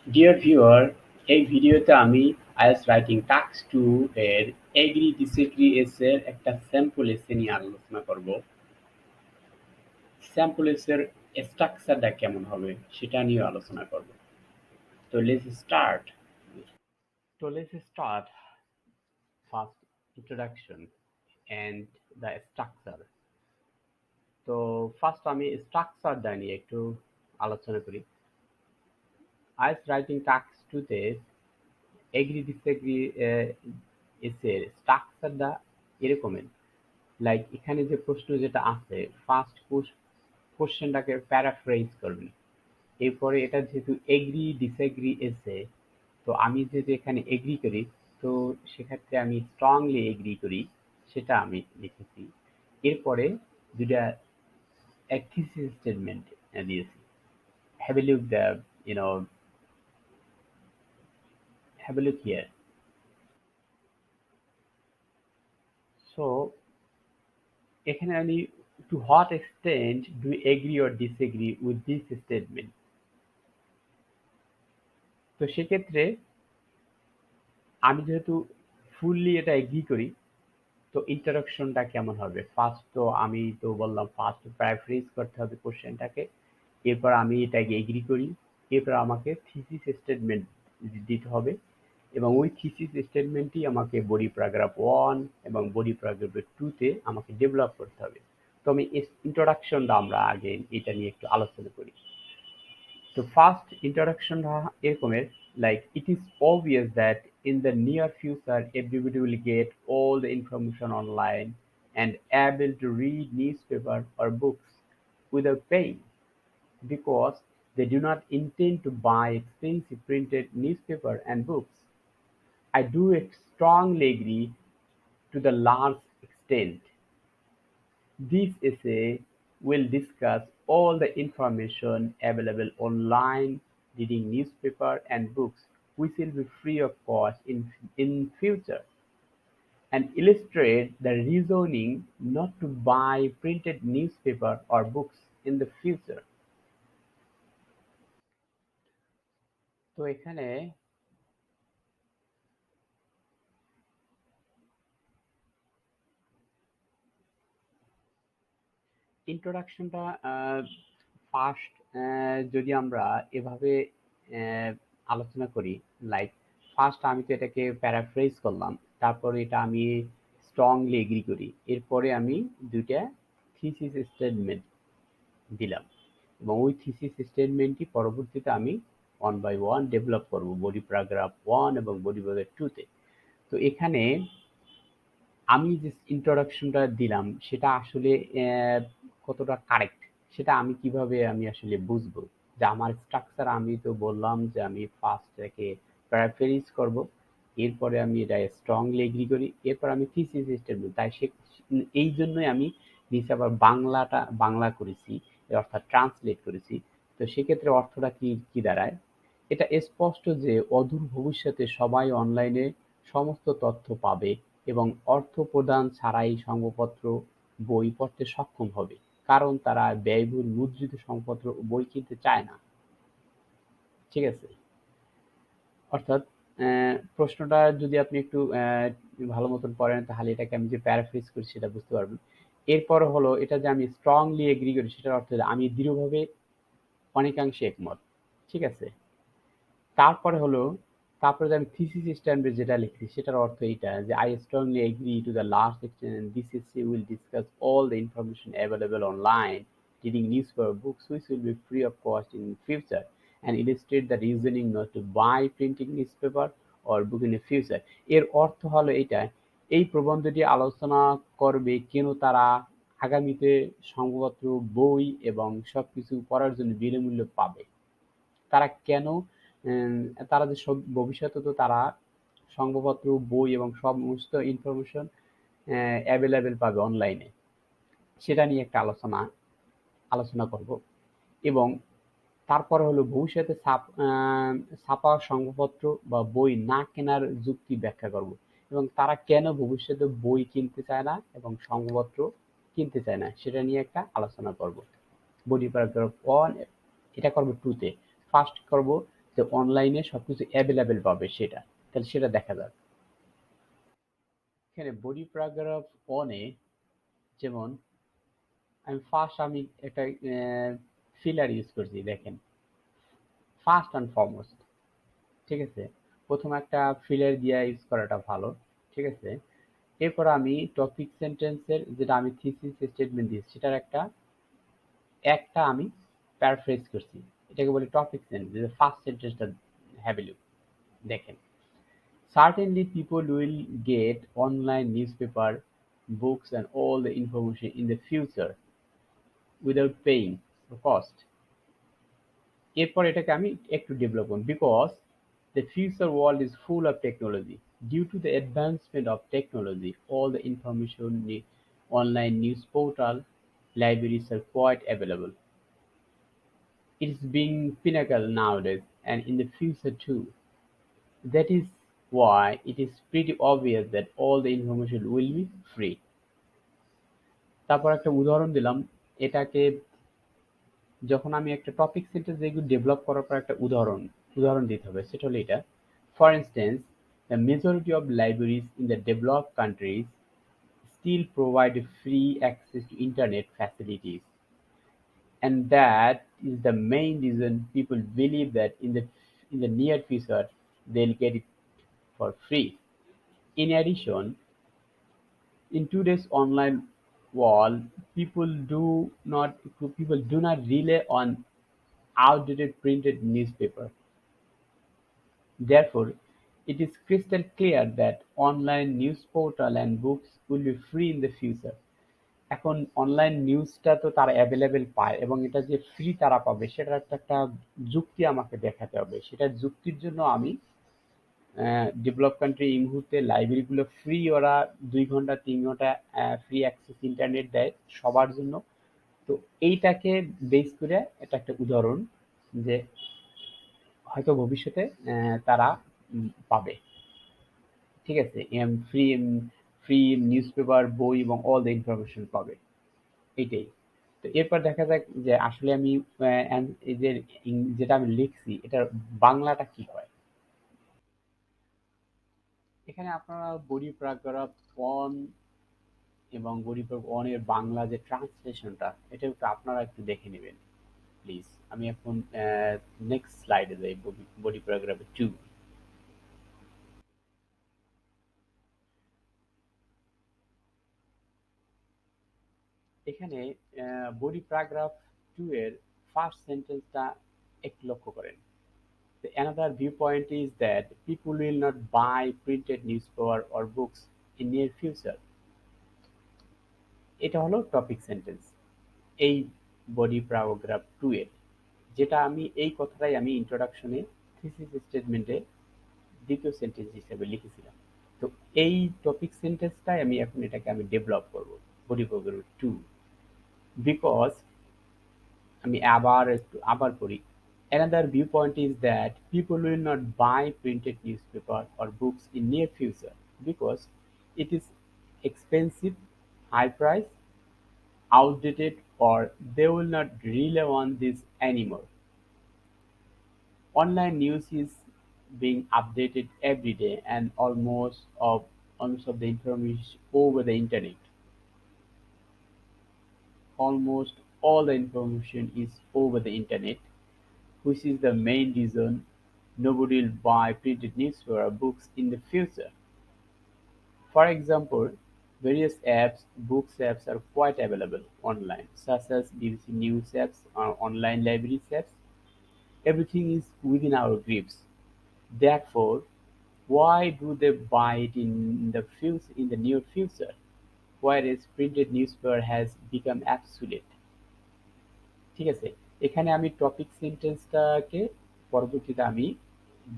Dear viewer, এই ভিডিওতে আমি আইএলটিএস রাইটিং টাস্ক 2 এর এগ্রি ডিসএগ্রি এসের একটা স্যাম্পল এসে নিয়ে আলোচনা করব। স্যাম্পল এসের স্ট্রাকচারটা কেমন হবে সেটা নিয়ে আলোচনা করব। তো let's start. First introduction and the structure. তো ফার্স্ট আমি স্ট্রাকচারটা নিয়ে একটু আলোচনা করি। আইএলটিএস রাইটিং টাস্ক 2 তে এগ্রি ডিসএগ্রি এসের স্ট্রাকচারটা এরকমের। লাইক এখানে যে প্রশ্ন যেটা আছে, ফার্স্ট কোশ্চেনটাকে প্যারাফ্রেজ করবেন। এরপরে এটা যেহেতু এগ্রি ডিসএগ্রি এসে, তো আমি যদি এখানে এগ্রি করি, তো সেক্ষেত্রে আমি স্ট্রংলি এগ্রি করি, সেটা আমি লিখেছি। এরপরে দুটা থিসিস স্টেটমেন্ট দিয়েছি। Have a look the you know have a look here. So এখানে আমি to what extent do agree or disagree with this statement. তো সেক্ষেত্রে আমি যেহেতু ফুললি এটা এগ্রি করি, তো ইন্টারাকশনটা কেমন হবে? ফার্স্ট তো আমি তো বললাম ফার্স্ট প্যারাফ্রেজ করতে হবে কোশ্চেনটাকে। এরপর আমি এটাকে এগ্রি করি। এরপর আমাকে থিসিস স্টেটমেন্ট দিতে হবে, এবং ওই থিসিস স্টেটমেন্টই আমাকে বডি প্যারাগ্রাফ 1 এবং বডি প্যারাগ্রাফ 2 তে আমাকে ডেভেলপ করতে হবে। তো আমি ইন্ট্রোডাকশনটা আমরা আগে এটা নিয়ে একটু আলোচনা করি। The first introduction এরকমের, like it is obvious that in the near future everybody will get all the information online and able to read newspaper or books without paying, because they do not intend to buy expensive printed newspaper and books. I do strongly agree to the large extent. This essay will discuss all the information available online, reading newspaper and books, which will be free of cost in future, and illustrate the reasoning not to buy printed newspaper or books in the future. তো এখানে ইন্ট্রোডাকশনটা first যদি আমরা এভাবে আহ, আলোচনা করি, like first আমি তো এটাকে প্যারাফ্রেজ করলাম, তারপর এটা আমি স্ট্রংলি এগ্রি করি, এরপরে আমি দুইটা থিসিস স্টেটমেন্ট দিলাম, এবং ওই থিসিস স্টেটমেন্টই পরবর্তীতে আমি ওয়ান বাই ওয়ান ডেভেলপ করব বডি প্যারাগ্রাফ 1 এবং বডি প্যারাগ্রাফ 2 তে। তো এখানে আমি যে ইন্ট্রোডাকশনটা দিলাম সেটা আসলে কতটা কারেক্ট, সেটা আমি কিভাবে আমি আসলে বুঝবো যে আমার স্ট্রাকচার। আমি তো বললাম যে আমি ফার্স্ট এটাকে প্যারাফ্রেজ করব, এরপরে আমি এটা স্ট্রংলি এগ্রি করি, এরপর আমি থিসিস স্টেটমেন্ট, তাই সে এই জন্যই আমি নিচে আবার বাংলা করেছি, অর্থাৎ ট্রান্সলেট করেছি। তো সেক্ষেত্রে অর্থটা কি কি দাঁড়ায়? এটা স্পষ্ট যে অদূর ভবিষ্যতে সবাই অনলাইনে সমস্ত তথ্য পাবে এবং অর্থ প্রদান ছাড়াই সংবাদপত্র বই পড়তে সক্ষম হবে, কারণ তারা ব্যয়বহুল মুদ্রিত সংবাদপত্র ও বই কিনতে চায় না। ঠিক আছে? অর্থাৎ প্রশ্নটা যদি আপনি একটু ভালো মতন পড়েন, তাহলে এটাকে আমি যে প্যারাফ্রেজ করি সেটা বুঝতে পারবেন। এরপর হলো এটা যে আমি স্ট্রংলি এগ্রি করি, সেটার অর্থ হলো আমি দৃঢ়ভাবে অনেকাংশে একমত। ঠিক আছে? তারপরে হলো, তারপরে যে আমি থিসিস স্ট্যান্ডার্ড যেটা লিখছি সেটার অর্থ এইটা যে I strongly agree to the last extent this essay will discuss all the information available online, reading newspaper books which will be free of cost in future, and illustrate the reasoning not to buy printing newspaper or book in the future. এর অর্থ হলো এইটা, এই প্রবন্ধটি আলোচনা করবে কেন তারা আগামীতে সংবাদপত্র, বই এবং সবকিছু পড়ার জন্য বিনামূল্যে পাবে। তারা কেন উম, তারা যে সব ভবিষ্যতে তো তারা সংবাদপত্র, বই এবং সমস্ত ইনফরমেশন অ্যাভেলেবেল পাবে অনলাইনে, সেটা নিয়ে একটা আলোচনা করব। এবং তারপরে হলো ভবিষ্যতে ছাপা সংবাদপত্র বা বই না কেনার যুক্তি ব্যাখ্যা করব, এবং তারা কেন ভবিষ্যতে বই কিনতে চায় না এবং সংবাদপত্র কিনতে চায় না সেটা নিয়ে একটা আলোচনা করব। বডি প্যারাগ্রাফ 1 এটা করব 2 তে। ফার্স্ট করব যে অনলাইনে সবকিছু অ্যাভেলেবেল পাবে সেটা। তাহলে সেটা দেখা যাক। এখানে বডি প্যারাগ্রাফ 1 এ যেমন আমি একটা ফিলার ইউজ করছি দেখেন। ফার্স্ট অ্যান্ড ফরমোস্ট, ঠিক আছে? প্রথমে একটা ফিলার দিয়ে ইউজ করাটা ভালো, ঠিক আছে? এরপর আমি টপিক সেন্টেন্সের যেটা আমি থিসিস স্টেটমেন্ট দিয়েছি সেটার একটা একটা আমি প্যারাফ্রেজ করছি। এটাকে বলি টপিক সেন্টেন্স। ফার্স্ট সেন্টেন্সটা হ্যাভ এ লুক, দেখেন। Certainly people will get online newspaper, books and all the information in the future without paying the cost. এরপর এটাকে আমি একটু ডেভেলপ করব। Because the future world is full of technology. Due to the advancement of technology, all the information online news portal, libraries are quite available. It is being pinnacle nowadays and in the future too. That is why it is pretty obvious that all the information will be free. তারপর একটা উদাহরণ দিলাম। এটাকে যখন আমি একটা topic sentence যেগুলো develop করার পর একটা উদাহরণ দিতে হবে, সেটা হলো এটা। For instance, the majority of libraries in the developed countries still provide free access to internet facilities, and that is the main reason people believe that in the near future they'll get it for free. In addition, in today's online world, people do not rely on outdated printed newspaper. Therefore, it is crystal clear that online news portal and books will be free in the future. এখন online নিউজটা তো তারা available পায় এবং এটা যে free তারা পাবে সেটার একটা যুক্তি আমাকে দেখাতে হবে। সেটার যুক্তির জন্য আমি ডেভেলপ কান্ট্রি এই মুহূর্তে লাইব্রেরিগুলো ফ্রি, ওরা 2 ঘন্টা 3 ঘন্টা ফ্রি অ্যাক্সেস ইন্টারনেট দেয় সবার জন্য। তো এইটাকে বেস করে এটা একটা উদাহরণ যে হয়তো ভবিষ্যতে তারা পাবে, ঠিক আছে? ফ্রি ফ্রি নিউজ পেপার, বই এবং অল দ্য ইনফরমেশন পাবে, এইটাই। তো এরপর দেখা যাক যে আসলে আমি এই যে যেটা আমি লিখছি এটার বাংলাটা কি হয়। এখানে আপনারা বডি প্যারাগ্রাফ 1 এবং বডি প্যারাগ্রাফ 1 এর বাংলা যে ট্রান্সলেশনটা এটা একটু আপনারা একটু দেখে নেবেন প্লিজ। আমি এখন নেক্সট স্লাইডে যাই, বডি প্যারাগ্রাফ 2। এখানে বডি প্যারাগ্রাফ 2 এর ফার্স্ট সেন্টেন্সটা একটু লক্ষ্য করেন। The another viewpoint is that people will not buy printed newspaper or books in near future. এটা হলো টপিক সেন্টেন্স এই বডি প্যারাগ্রাফ 2 এর, যেটা এই কথাটাই আমি ইন্ট্রোডাকশনে থিসিস স্টেটমেন্টে দ্বিতীয় সেন্টেন্স হিসেবে লিখেছিলাম। তো এই টপিক সেন্টেন্সটাই এটাকে আমি ডেভেলপ করব বডি প্যারাগ্রাফ 2। বিকজ আবার পড়ি। Another viewpoint is that people will not buy printed newspaper or books in near future because it is expensive, high price, outdated, or they will not rely on this anymore. Online news is being updated every day and almost of the information over the internet. Almost all the information is over the internet, which is the main reason nobody will buy printed newspaper or books in the future. For example, various books apps are quite available online, such as BBC News apps or online library apps. Everything is within our grips. Therefore, why do they buy it in the near future, whereas printed newspaper has become obsolete? ঠিক আছে? এখানে আমি topic সেন্টেন্সটাকে পরবর্তীতে আমি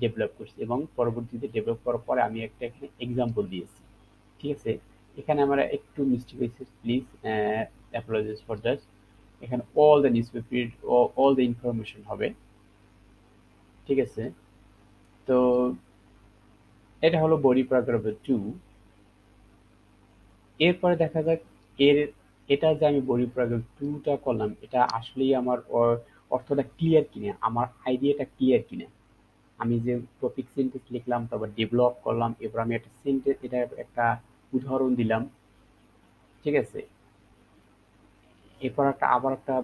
develop করছি এবং পরবর্তীতে develop করার পরে আমি একটা এখানে এক্সাম্পল দিয়েছি। ঠিক আছে? এখানে আমরা একটু মিস্টেক হয়েছে, প্লিজ অ্যাপোলজিস ফর দ্যাট। এখানে all the news paper all the information হবে। ঠিক আছে? তো এটা হলো বডি প্যারাগ্রাফ 2। এরপরে দেখা যাক এর এটা যে আমি বডি প্যারাগ্রাফ 2 টা করলাম এটা আসলেই আমার অর্থটা ক্লিয়ার কিনা, আমার আইডিয়াটা ক্লিয়ার কিনা। আমি যে টপিক সেন্টেন্স লিখলাম, তারপর ডেভেলপ করলাম, এরপর আমি একটা সেন্টেন্স, এটা একটা উদাহরণ দিলাম, ঠিক আছে? এরপর আবার একটা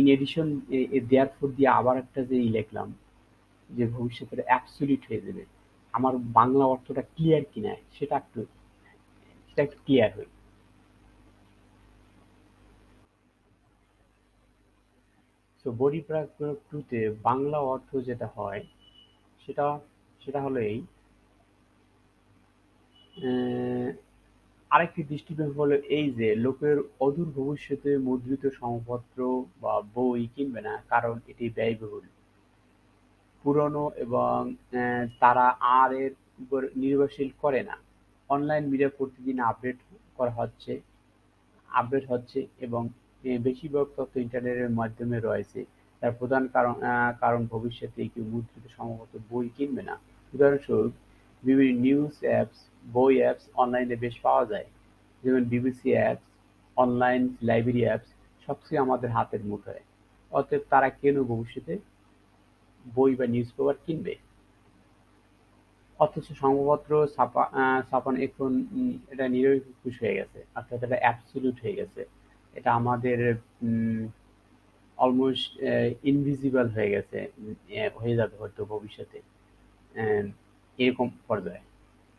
ইন এডিশন দেয়ার ফর দিয়ে আবার একটা যে লিখলাম, যে ভবিষ্যতে অ্যাবসলিউট হয়ে যাবে, আমার বাংলা অর্থটা ক্লিয়ার কিনা সেটা একটু ক্লিয়ার হই। সো বডি প্যারাগ্রাফ টুতে বাংলা অর্থ যেটা হয়, সেটা সেটা হলো এই, আহ, আরেকটি দৃষ্টিভঙ্গি হলো এই যে লোকের অদূর ভবিষ্যতে মুদ্রিত সংবাদপত্র বা বই কিনবে না, কারণ এটি ব্যয়বহুল, পুরনো এবং তারা আর এর উপর নির্ভরশীল করে না। অনলাইন মিডিয়া প্রতিদিন আপডেট হচ্ছে এবং বেশিরভাগ তথ্য ইন্টারনেটের মাধ্যমে রয়েছে। তার প্রধান কারণ ভবিষ্যতে কেউ মুদ্রিত সম্ভবত বই কিনবে না। উদাহরণস্বরূপ, বিভিন্ন নিউজ অ্যাপস, বই অ্যাপস অনলাইনে বেশ পাওয়া যায়, যেমন BBC apps, online library apps, সবচেয়ে আমাদের হাতের মুঠোয়। অতএব তারা কেন ভবিষ্যতে বই বা নিউজ পেপার কিনবে? অথচ সংবাদপত্র ছাপানো এখন এটা নিরঙ্কুশ হয়ে গেছে, অর্থাৎ এটা অ্যাবসলিউট হয়ে গেছে। এটা আমাদের অলমোস্ট ইনভিজিবল হয়ে গেছে, হয়ে যাবে হয়তো ভবিষ্যতে, আহ, এরকম পর্যায়ে,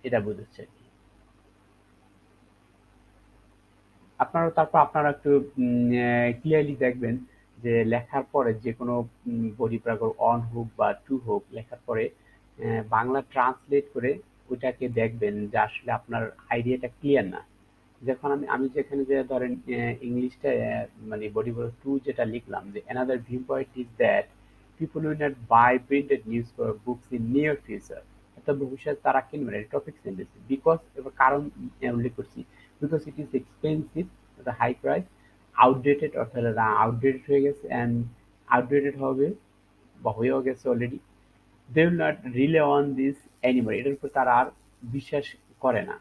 এটা বুঝাচ্ছে আর কি। আপনারা একটু ক্লিয়ারলি দেখবেন যে লেখার পরে যে কোনো বডি প্যারাগ্রাফ অন হোক বা টু হোক, লেখার পরে বাংলা ট্রান্সলেট করে ওইটাকে দেখবেন যে আসলে আপনার আইডিয়াটা ক্লিয়ার না। যখন আমি আমি যেখানে যে ধরেন ইংলিশটা মানে বডি টু যেটা লিখলাম, যে another view point is that people will not buy printed news books in near future, অর্থাৎ ভবিষ্যতে তারা কিনবে না, টপিক সেন্টেন্স, বিকজ এবার কারণ উল্লেখ করছি, because it is expensive, high price, outdated, অর্থাৎ আউটডেটেড হয়ে গেছে, অ্যান্ড আউটডেটেড হবে বা হয়েও গেছে already. They will not rely on this animal, এটার উপর তারা আর বিশ্বাস করে না।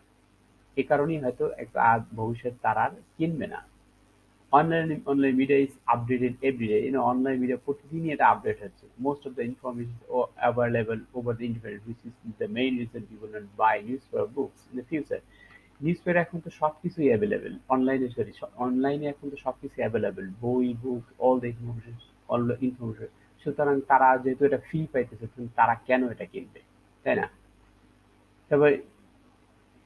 এ কারণেই হয়তো একটা ভবিষ্যৎ তারা আর কিনবে না। Online media is updated everyday, online media প্রতিদিনই এটা আপডেট হচ্ছে। Most of the information available over the internet, which is the main reason people not buy newspaper books in the future. Newspaper এখন তো সবকিছুই available অনলাইনে, sorry, অনলাইনে এখন তো সবকিছু অ্যাভেলেবেল, বই, book, all the information, all the information. সুতরাং তারা যেহেতু এটা ফ্রি পাইতেছে, তারা কেন এটা কিনবে, তাই না? তবে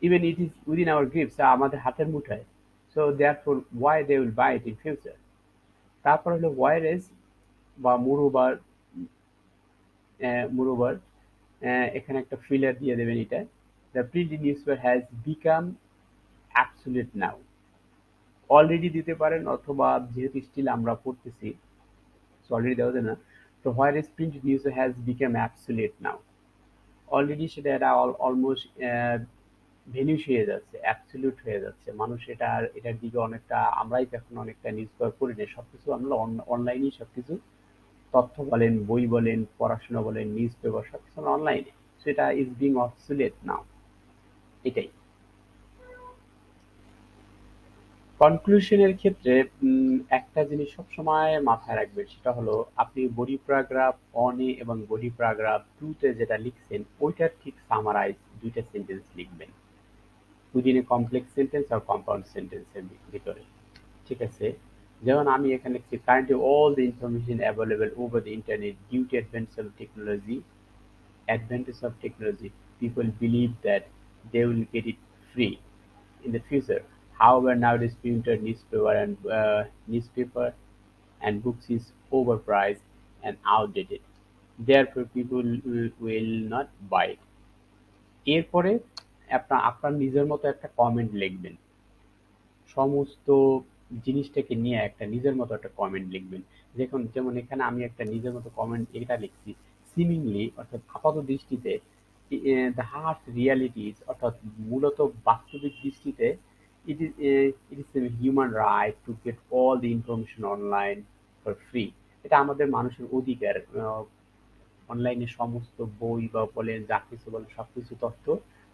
even it is within our grips, আমাদের হাতের মুঠায়, so therefore why they will buy it in future। তারপর হলো ওয়াইরেস বা মুরোবার, এখানে একটা ফিলার দিয়ে দেবেন এটা, the print news has become obsolete now, already দিতে পারেন, অথবা যেহেতু স্টিল আমরা পড়তেছি, অলরেডি দেওয়া যায় না, তো where print news has become obsolete now, already সেটা এটা অলমোস্ট ভেনিশ হয়ে যাচ্ছে, অ্যাবসলিউট হয়ে যাচ্ছে। মানুষ এটার দিকে অনেকটা, আমরাই তো এখন অনেকটা নিউজ পেপার পড়ি না, সবকিছু আমরা অনলাইনেই সবকিছু, তথ্য বলেন, বই বলেন, পড়াশোনা বলেন, নিউজ পেপার সবকিছু আমরা অনলাইনে, সেটা ইজ বিং অবসুলেট নাও, এটাই। কনক্লুশনের ক্ষেত্রে একটা জিনিস সবসময় মাথায় রাখবেন, সেটা হলো আপনি বডি প্যারাগ্রাফ অনে এবং বডি প্যারাগ্রাফ টুতে যেটা লিখছেন ওইটার ঠিক সামারাইজ দুইটা সেন্টেন্স লিখবেন, within a complex sentence or compound sentence এর ভিতরে, ঠিক আছে? যেমন আমি এখানে লিখছি, currently all the information available over the internet due to advantage of technology, people believe that they will get it free in the future. However, nowadays printed newspaper and books is overpriced and outdated. Therefore, people will not buy it. এরপরে আপনার নিজের মতো একটা comment লিখবেন, সমস্ত জিনিসটাকে নিয়ে একটা নিজের মতো একটা কমেন্ট লিখবেন। যেমন এখানে আমি একটা নিজের মতো কমেন্ট এটা লিখছি, সিমিংলি, অর্থাৎ আপাত দৃষ্টিতে, দ্য হার্শ রিয়ালিটিস, অর্থাৎ মূলত বাস্তবিক দৃষ্টিতে, it is human right to get all the information online for free. এটা আমাদের মানুষের অধিকার, অনলাইনে সমস্ত বই বা বলেন, যা কিছু বলেন, সবকিছু তথ্য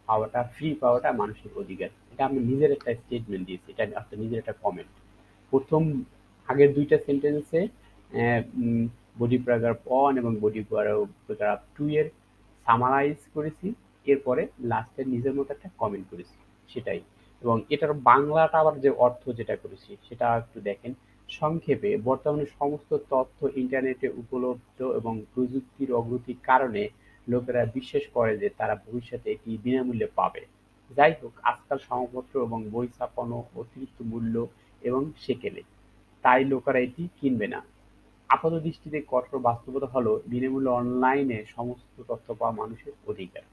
পাওয়াটা, ফ্রি পাওয়াটা মানুষের অধিকার। এটা আমি নিজের একটা স্টেটমেন্ট দিয়েছি, এটা একটা নিজের একটা কমেন্ট। প্রথম আগের দুইটা সেন্টেন্সে বডি প্যারাগ্রাফ 1 এবং বডি প্যারাগ্রাফ 2 এর সামারাইজ করেছি। এরপরে লাস্টে নিজের মতো একটা কমেন্ট করেছি, সেটাই। এবং এটার বাংলাটা আবার যে অর্থ যেটা করেছি সেটা একটু দেখেন। সংক্ষেপে, বর্তমানে সমস্ত তথ্য ইন্টারনেটে উপলব্ধ এবং প্রযুক্তির অগ্রগতির কারণে লোকেরা বিশ্বাস করে যে তারা ভবিষ্যতে এটি বিনামূল্যে পাবে। যাই হোক, আজকাল সংবাদপত্র এবং বই ছাপানো অতিরিক্ত মূল্য এবং সেকেলে, তাই লোকেরা এটি কিনবে না। আপাতদৃষ্টিতে কঠোর বাস্তবতা হলো বিনামূল্যে অনলাইনে সমস্ত তথ্য পাওয়া মানুষের অধিকার।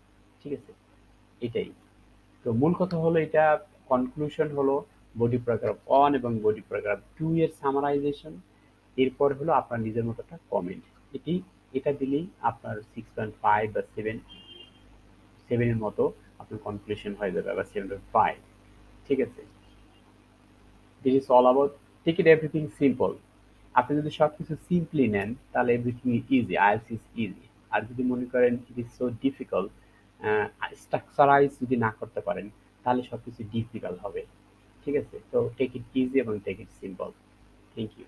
ঠিক আছে? এটাই। তো মূল কথা হলো এটা, কনক্লুশন হলো বডি প্যারাগ্রাফ 1 এবং বডি প্যারাগ্রাফ 2 এর সামারাইজেশন। এরপর হলো আপনার নিজের মতো একটা কমেন্ট। এটি এটা দিলেই আপনার 6.5 বা 7 এর মতো আপনার কনক্লুশন হয়ে যাবে, বা 7.5। ঠিক আছে? This is all about take it everything simple. আপনি যদি সবকিছু সিম্পলি নেন তাহলে everything easy, IELTS is easy. আর যদি মনে করেন it is so difficult, structurise যদি না করতে পারেন তাহলে সবকিছু ডিফিকাল্ট হবে। ঠিক আছে? তো টেক ইট ইজি এবং take it simple. Thank you.